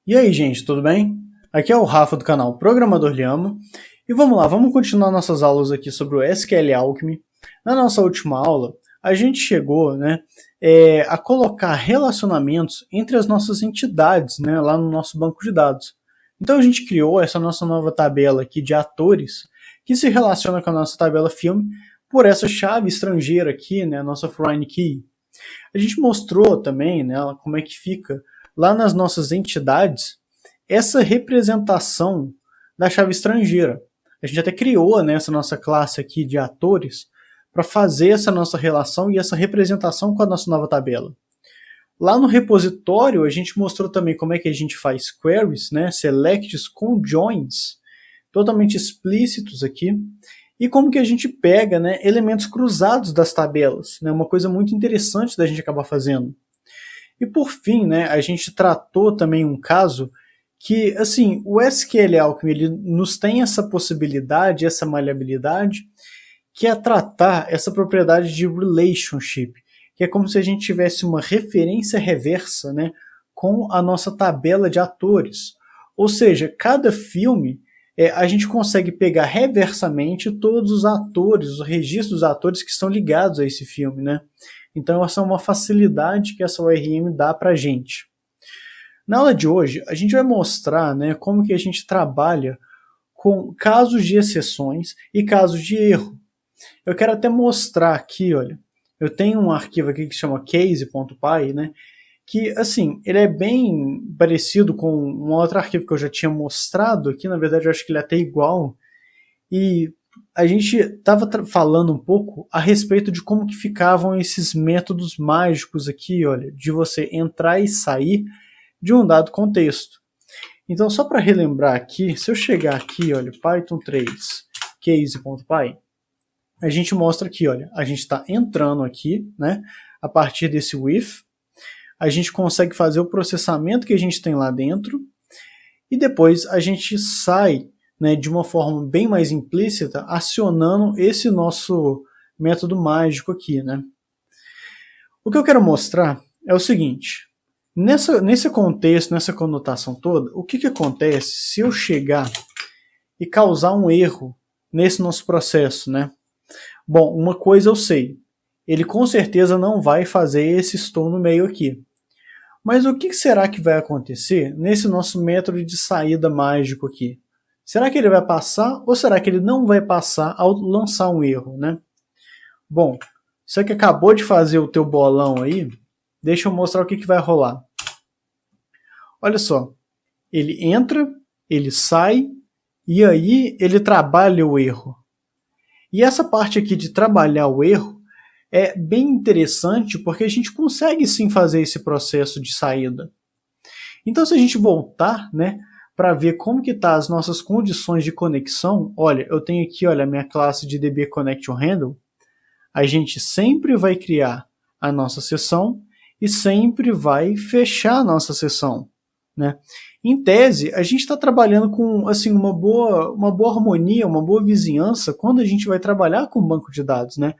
E aí, gente, tudo bem? Aqui é o Rafa do canal Programador Lhama. E vamos lá, vamos continuar nossas aulas aqui sobre o SQL Alchemy. Na nossa última aula, a gente chegou, a colocar relacionamentos entre as nossas entidades, né, lá no nosso banco de dados. Então a gente criou essa nossa nova tabela aqui de atores, que se relaciona com a nossa tabela filme por essa chave estrangeira aqui, né, a nossa foreign key. A gente mostrou também, né, como é que fica lá nas nossas entidades essa representação da chave estrangeira. A gente até criou, né, essa nossa classe aqui de atores para fazer essa nossa relação e essa representação com a nossa nova tabela. Lá no repositório a gente mostrou também como é que a gente faz queries, né, selects com joins, totalmente explícitos aqui, e como que a gente pega, né, elementos cruzados das tabelas, né, uma coisa muito interessante da gente acabar fazendo. E por fim, né, a gente tratou também um caso que, assim, o SQL Alchemy ele nos tem essa possibilidade, essa maleabilidade, que é tratar essa propriedade de relationship, que é como se a gente tivesse uma referência reversa, né, com a nossa tabela de atores. Ou seja, cada filme a gente consegue pegar reversamente todos os atores, os registros dos atores que estão ligados a esse filme, né? Então essa é uma facilidade que essa ORM dá para a gente. Na aula de hoje, a gente vai mostrar, né, como que a gente trabalha com casos de exceções e casos de erro. Eu quero até mostrar aqui, olha, eu tenho um arquivo aqui que se chama case.py, né, que, assim, ele é bem parecido com um outro arquivo que eu já tinha mostrado aqui, na verdade eu acho que ele é até igual, e a gente estava falando um pouco a respeito de como que ficavam esses métodos mágicos aqui, olha, de você entrar e sair de um dado contexto. Então, só para relembrar aqui, se eu chegar aqui, olha, Python 3, case.py, a gente mostra aqui, olha, a gente está entrando aqui, né, a partir desse with, a gente consegue fazer o processamento que a gente tem lá dentro, e depois a gente sai, né, de uma forma bem mais implícita, acionando esse nosso método mágico aqui, né. O que eu quero mostrar é o seguinte: nesse contexto, nessa conotação toda, o que acontece se eu chegar e causar um erro nesse nosso processo, né? Bom, uma coisa eu sei, ele com certeza não vai fazer esse store no meio aqui. Mas o que será que vai acontecer nesse nosso método de saída mágico aqui? Será que ele vai passar ou será que ele não vai passar ao lançar um erro, né? Bom, você que acabou de fazer o teu bolão aí, deixa eu mostrar o que vai rolar. Olha só, ele entra, ele sai e aí ele trabalha o erro. E essa parte aqui de trabalhar o erro é bem interessante porque a gente consegue sim fazer esse processo de saída. Então, se a gente voltar, né, para ver como que tá as nossas condições de conexão, olha, eu tenho aqui, olha, a minha classe de DB Connection Handle, a gente sempre vai criar a nossa sessão e sempre vai fechar a nossa sessão, né? Em tese, a gente está trabalhando com assim, uma boa harmonia, uma boa vizinhança quando a gente vai trabalhar com banco de dados, né?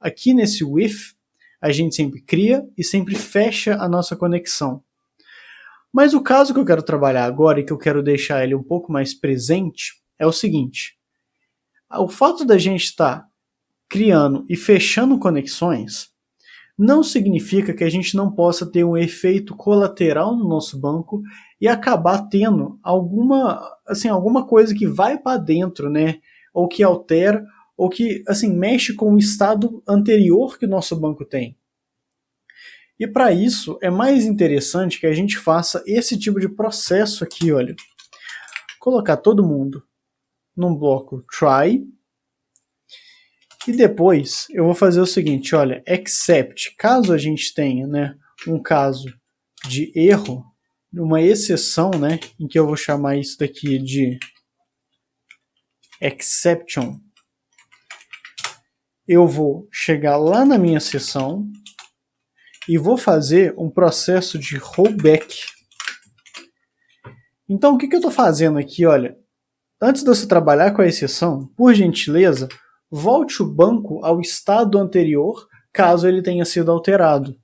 Aqui nesse with, a gente sempre cria e sempre fecha a nossa conexão. Mas o caso que eu quero trabalhar agora e que eu quero deixar ele um pouco mais presente é o seguinte: o fato da gente estar criando e fechando conexões não significa que a gente não possa ter um efeito colateral no nosso banco e acabar tendo alguma coisa que vai para dentro, né? Ou que altera, ou que assim, mexe com o estado anterior que o nosso banco tem. E para isso é mais interessante que a gente faça esse tipo de processo aqui, olha. Colocar todo mundo num bloco try. E depois eu vou fazer o seguinte, olha, except, caso a gente tenha, né, um caso de erro, uma exceção, né, em que eu vou chamar isso daqui de exception, eu vou chegar lá na minha sessão e vou fazer um processo de rollback. Então o que eu estou fazendo aqui, olha, antes de você trabalhar com a exceção, por gentileza, volte o banco ao estado anterior, caso ele tenha sido alterado.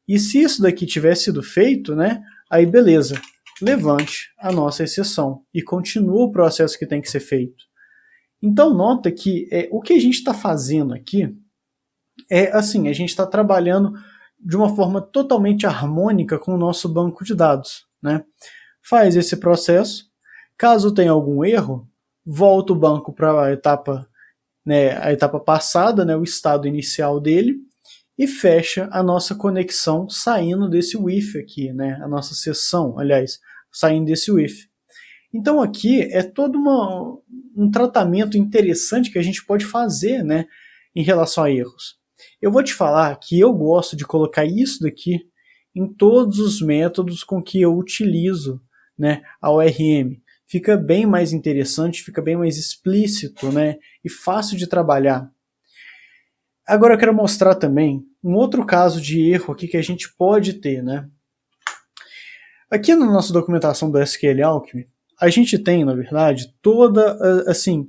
E se isso daqui tiver sido feito, né, aí beleza. levante a nossa exceção e continua o processo que tem que ser feito. Então nota que o que a gente está fazendo aqui é assim, a gente está trabalhando de uma forma totalmente harmônica com o nosso banco de dados, né? Faz esse processo, caso tenha algum erro, volta o banco para a etapa passada, né, o estado inicial dele, e fecha a nossa conexão saindo desse WIF aqui, né, a nossa sessão, aliás, saindo desse WIF. Então aqui é todo um tratamento interessante que a gente pode fazer, né, em relação a erros. Eu vou te falar que eu gosto de colocar isso daqui em todos os métodos com que eu utilizo, né, a ORM. Fica bem mais interessante, fica bem mais explícito, né, e fácil de trabalhar. Agora eu quero mostrar também um outro caso de erro aqui que a gente pode ter, né. Aqui na nossa documentação do SQL Alchemy, a gente tem, na verdade, toda assim,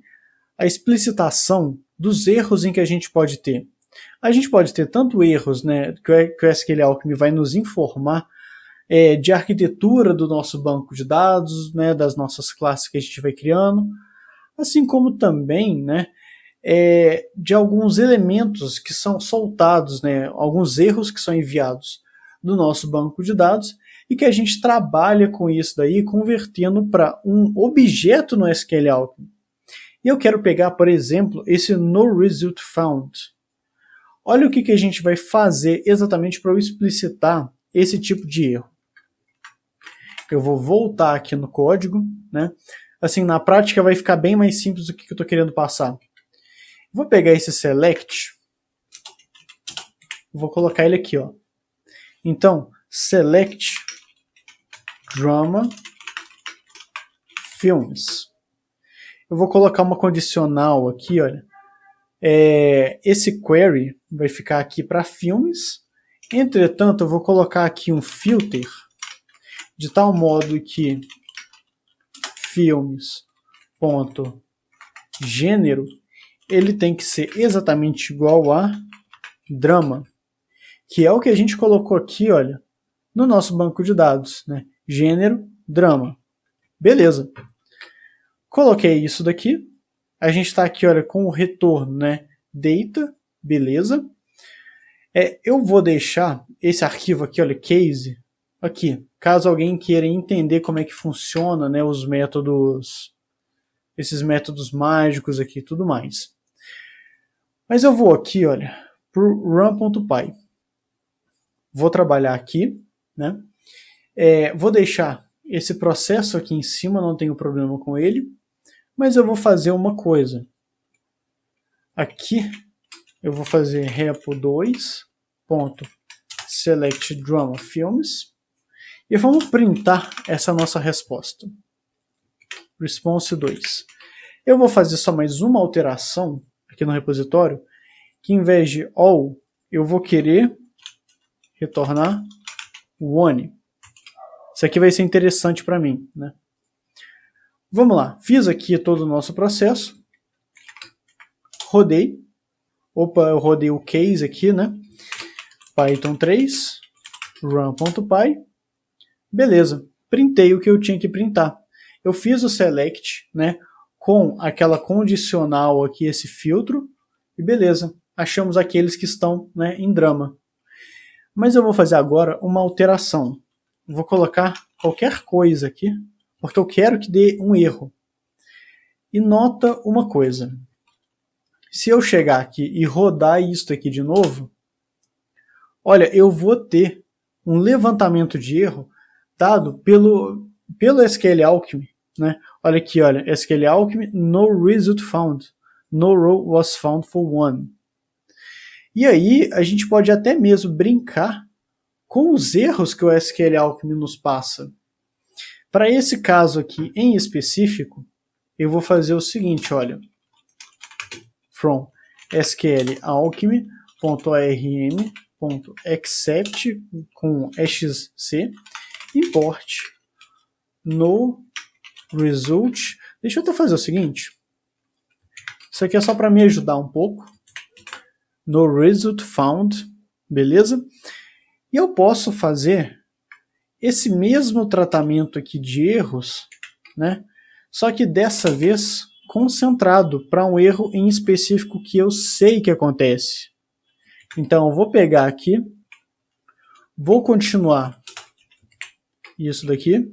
a explicitação dos erros em que a gente pode ter. A gente pode ter tanto erros, né, que o SQL Alchemy vai nos informar de arquitetura do nosso banco de dados, né, das nossas classes que a gente vai criando, assim como também, né, de alguns elementos que são soltados, né, alguns erros que são enviados do nosso banco de dados e que a gente trabalha com isso daí, convertendo para um objeto no SQL Alchemy. E eu quero pegar, por exemplo, esse noResultFound. Olha o que a gente vai fazer exatamente para eu explicitar esse tipo de erro. Eu vou voltar aqui no código, né? Assim, na prática vai ficar bem mais simples do que eu estou querendo passar. Vou pegar esse select, vou colocar ele aqui, ó. Então, select drama films. Eu vou colocar uma condicional aqui, olha. Esse query vai ficar aqui para filmes. Entretanto, eu vou colocar aqui um filter de tal modo que filmes.gênero ele tem que ser exatamente igual a drama, que é o que a gente colocou aqui, olha, no nosso banco de dados, né? Gênero, drama. Beleza. Coloquei isso daqui. A gente está aqui, olha, com o retorno, né? Data, beleza. Eu vou deixar esse arquivo aqui, olha, case, aqui, caso alguém queira entender como é que funciona, né, os métodos, esses métodos mágicos aqui e tudo mais. Mas eu vou aqui, olha, para o run.py. Vou trabalhar aqui, né? Vou deixar esse processo aqui em cima, não tenho problema com ele, mas eu vou fazer uma coisa. Aqui eu vou fazer repo2.selectDramaFilms e vamos printar essa nossa resposta. Response 2. Eu vou fazer só mais uma alteração aqui no repositório, que em vez de all, eu vou querer retornar one. Isso aqui vai ser interessante para mim, né? Vamos lá, fiz aqui todo o nosso processo, rodei, eu rodei o case aqui, né? Python 3, run.py, beleza, printei o que eu tinha que printar. Eu fiz o select, né, com aquela condicional aqui, esse filtro, e beleza, achamos aqueles que estão, né, em drama. Mas eu vou fazer agora uma alteração. Vou colocar qualquer coisa aqui, porque eu quero que dê um erro. E nota uma coisa. Se eu chegar aqui e rodar isso aqui de novo, olha, eu vou ter um levantamento de erro dado pelo SQL Alchemy, né? Olha aqui, olha, SQL Alchemy, no result found. No row was found for one. E aí, a gente pode até mesmo brincar com os erros que o SQL Alchemy nos passa. Para esse caso aqui em específico, eu vou fazer o seguinte, olha. From SQL Alchemy.arm.except com exc import no result. Deixa eu até fazer o seguinte. Isso aqui é só para me ajudar um pouco. No result found, beleza? E eu posso fazer esse mesmo tratamento aqui de erros, né? Só que dessa vez concentrado para um erro em específico que eu sei que acontece. Então eu vou pegar aqui, vou continuar isso daqui,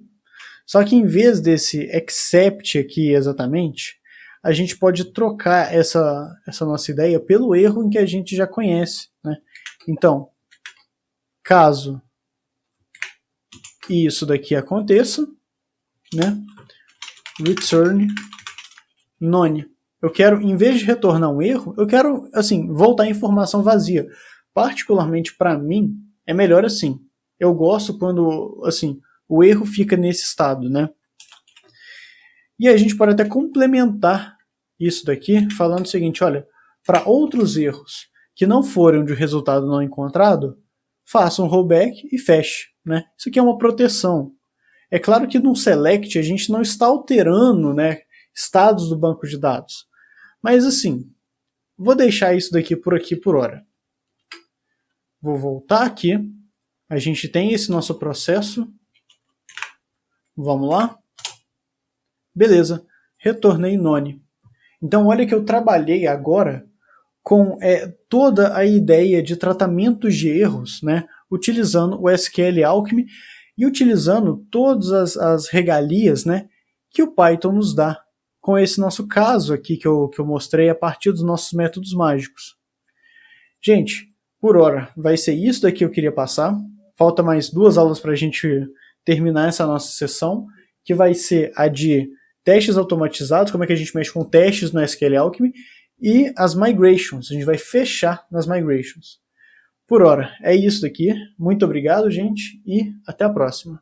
só que em vez desse except aqui exatamente, a gente pode trocar essa nossa ideia pelo erro em que a gente já conhece, né? Então, caso isso daqui aconteça, né? Return none. Eu quero, em vez de retornar um erro, eu quero, assim, voltar a informação vazia. Particularmente para mim, é melhor assim. Eu gosto quando, assim, o erro fica nesse estado, né? E a gente pode até complementar isso daqui falando o seguinte, olha, para outros erros que não forem de resultado não encontrado, faça um rollback e feche, né? Isso aqui é uma proteção. É claro que no select a gente não está alterando, né, estados do banco de dados. Mas assim, vou deixar isso daqui por hora. Vou voltar aqui. A gente tem esse nosso processo. Vamos lá. Beleza. Retornei none. Então olha que eu trabalhei agora com toda a ideia de tratamentos de erros, né, utilizando o SQL Alchemy e utilizando todas as regalias, né, que o Python nos dá, com esse nosso caso aqui que eu mostrei a partir dos nossos métodos mágicos. Gente, por hora vai ser isso daqui que eu queria passar. Falta mais 2 aulas para a gente terminar essa nossa sessão, que vai ser a de testes automatizados, como é que a gente mexe com testes no SQL Alchemy, e as migrations. A gente vai fechar nas migrations. Por hora, é isso daqui. Muito obrigado, gente, e até a próxima.